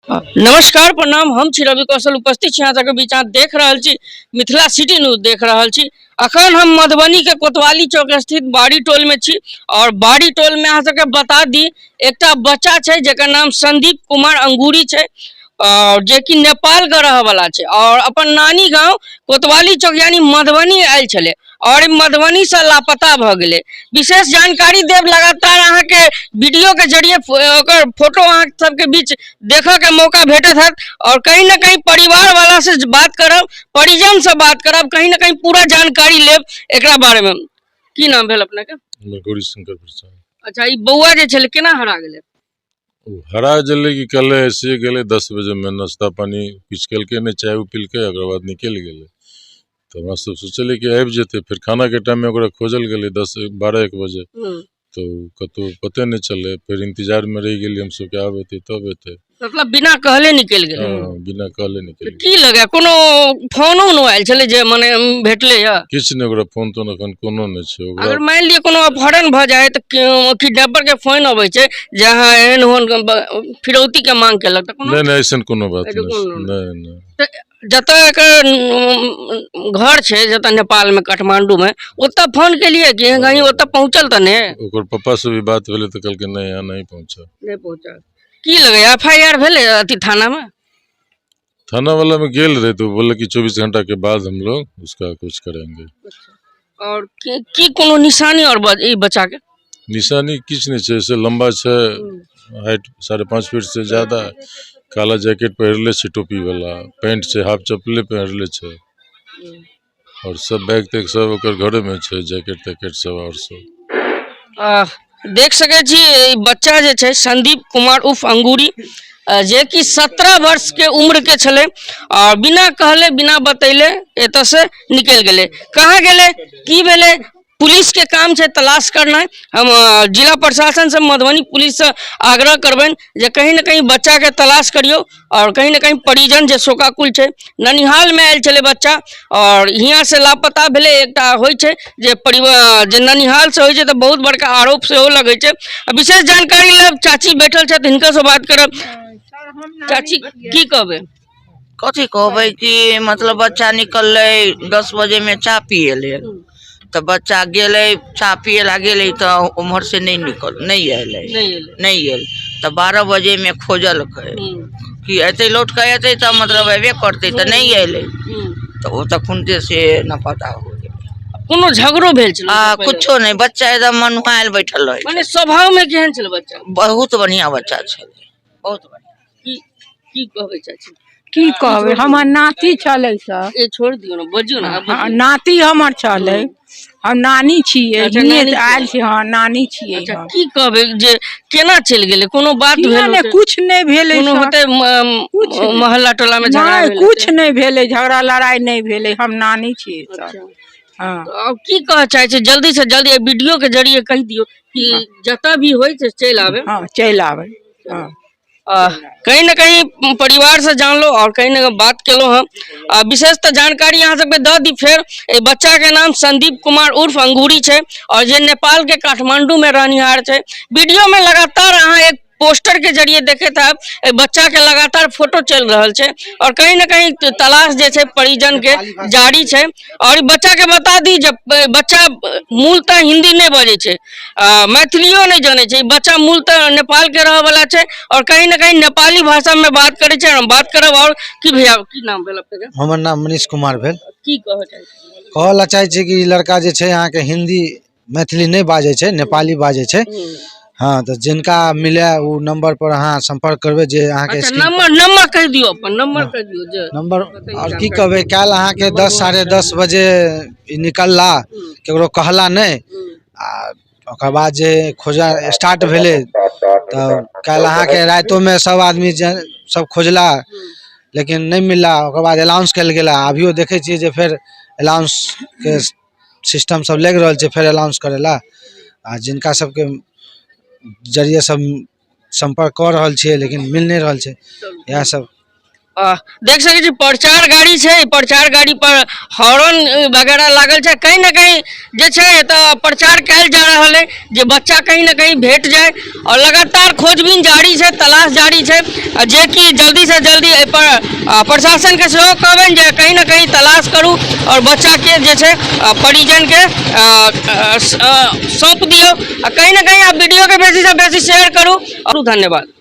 नमस्कार प्रणाम, हम छी रवि कौशल उपस्थित छी अहाँ सबके बीच। अहाँ देख रहल छी मिथिला सिटी न्यूज देख रहल छी। अखन हम मधुबनी के कोतवाली चौक स्थित बाड़ी टोल में छी और बाड़ी टोल में अहाँ सबके बता दी एकटा बच्चा छै जेकर नाम संदीप कुमार अंगूरी छै और जे कि नेपाल के रह वाला छै और अपन नानी गांव कोतवाली चौक यानी मधुबनी आयल छले और मधुबनी से लापता भ गेले। विशेष जानकारी देव लगातार अहाँ के वीडियो के जरिए ओकर फोटो अहाँ सबके बीच देखा के मौका भेटत है और कहीं ना कहीं परिवार वाला से बात करब, परिजन से बात करब, कहीं ना कहीं पूरा जानकारी लेब एकरा बारे में। की नाम भेल अपने के? गौरी शंकर प्रसाद। अच्छा, ई बौआ जे छले केना हरा गेले? हरा जले कि कल ऐसे गेले 10 बजे में नाश्ता पानी किछ कलके नहीं, चाय पीलके ओकर बाद निकल गेले। तो हमरा सब सोचले कि आबि जेते, फिर खाना के टाइम में ओकरा खोजल गेले 10-12-1 बजे तो कतो पते नहीं चले। फिर इंतजार में रह गेली हम सब के आब एते तब एते, मतलब बिना कहले निकल गेले। हां बिना कहले निकल गेले। की लगे कोनो फोनो न आयल छले जे माने भेटले या किछ नहीं, ओकरा फोन तो अखन कोनो नहीं छै। अगर मान लिया कोनो अपहरण भ जाए तो किडनैपर के फोन आवे छै जहां एहन होन फिरौती के मांग केलक त कोनो नहीं ऐसन कोनो बात नहीं। जत घर छै जत नेपाल में काठमांडू में ओत फोन के लिए कि कहीं ओत पहुंचल त ने? ओकर पापा से भी बात भेले तो कहलके नहीं यहाँ नहीं पहुंचा। की लगे एफआईआर भेले अति थाना में? थाना वाला में गेल रहे तो बोले कि 24 घंटा के बाद हम लोग उसका कुछ करेंगे। और की कोनो निशानी और बच्चा के? निशानी किछ नहीं छै, से लंबा छै, हाइट 5.5 फीट से ज्यादा, काला जैकेट पहरले छै, टोपी वाला पैंट छै, हाफ चप्पले पहरले छै और सब बैग तैग सब ओकर घरे में छै, जैकेट तैकेट सब। और सब देख सके छी बच्चा जे छै संदीप कुमार उर्फ अंगूरी जे कि 17 वर्ष के उम्र के छले और बिना कहले बिना बतैले एत से निकल गेले। कहाँ गेले, की भेले, पुलिस के काम छै तलाश करना। हम जिला प्रशासन से, मधुबनी पुलिस से आग्रह करबन जे कहीं ना कहीं बच्चा के तलाश करियो और कहीं ना कहीं परिजन जे शोकाकुल छै। ननिहाल में आयल छले बच्चा और यहाँ से लापता भेले। एकटा होय छै जे परिवार जे ननिहाल से होय छै तो बहुत बड़का आरोप से हो लगे छै। विशेष जानकारी लेब, चाची बैठल छै हिनका से बात करब। चाची की कहबे? कथी कहबे कि मतलब बच्चा निकलले 10 बजे में चा पिए ले तो बच्चा गेले चा पिए ला गेले तो उम्हर से नहीं आयल तो 12 बजे में खोजल कि एते लौट के अते तो मतलब अबे करते तो नहीं आयल तो वो तो खुनते से न पता हो गेले। कोनो झगड़ो भेल छल? कुछो नहीं, बच्चा एकदम मनुआयल बैठल रहे। माने स्वभाव में केहन छल बच्चा? बहुत बढ़िया बच्चा छल, बहुत बढ़िया। की कहबे चाची? की कहबे, हमर नाती छले सर। ए छोड़ दियो ना, बजियो ना। नाती हमर छले, हम नानी छिए। अच्छा, हिने आयल छी। हां नानी छिए। अच्छा, की कहबे जे केना चल गेले? कोनो बात भेल ने? कुछ नहीं भेले। कोनो होते मोहल्ला टोला में झगड़ा भेल? कुछ नहीं भेले, झगड़ा लड़ाई नहीं भेले। हम नानी छिए सर। हां, अब की कह चाहे छै जल्दी से जल्दी वीडियो के जरिए कह दियो कि जता भी होय से चल आवे। हां चल आवे। हां, कहीं ना कहीं परिवार से जान लो और कहीं ना बात के लो। हम विशेषतः जानकारी यहाँ सबके द दी। फिर बच्चा के नाम संदीप कुमार उर्फ अंगूरी छै और जे नेपाल के काठमांडू में रहनिहार छै। वीडियो में लगातार अहाँ एक पोस्टर के जरिए देखे था बच्चा के लगातार फोटो चल रहा है और कहीं ना कहीं तलाश जे छै परिजन के जारी छै। और बच्चा के बता दी जब बच्चा मूलतः हिंदी नहीं बजे छै, मैथिलियो नहीं जाने छै। बच्चा मूलतः नेपाल के रह वाला छै और कहीं ना कहीं नेपाली भाषा में बात करे छै। हम बात करब। और की भैया की नाम भेल अपने के? हमर नाम मनीष कुमार भेल। की कह चाहे? कहला चाहे छी कि लड़का जे छै यहाँ के हिंदी मैथिली नहीं बाजे छै, नेपाली बाजे छै। हाँ, तो जिनका मिले वो नंबर पर अहाँ संपर्क करबे जे अहाँ के। अच्छा, नंबर कह दियो, अपन नंबर कह दियो जे नंबर। और की कहबे, काल अहाँ के 10-10:30 बजे निकलला, केकरो कहला नहीं आ ओकर बाद जे खोजा स्टार्ट भेले तो काल अहाँ के रातों में सब आदमी सब खोजला लेकिन नहीं मिलला। ओकर बाद अनाउंस कल गेला। अभियो देखे छी जे फिर अनाउंस के सिस्टम सब लग रहल छै, फिर अनाउंस करेला आ जिनका सबके जरिए सब संपर्क कर रहल छियै लेकिन मिल नहीं रहल छै। यह सब देख सकै छी प्रचार गाड़ी छै, प्रचार गाड़ी पर हॉर्न वगैरह लागल छै। कहीं ना कहीं जे छै तऽ प्रचार कयल जा रहल है जे बच्चा कहीं ना कहीं भेट जाए और लगातार खोजबीन जारी छै, तलाश जारी छै, जे कि जल्दी से जल्दी एहि पर प्रशासन के सेहो कहबनि जे कहीं ना कहीं तलाश करू और बच्चा के जे छै परिजन के सौंप दियो। कहीं ना कहीं आप वीडियो के बेसी से बेसी शेयर करू और धन्यवाद।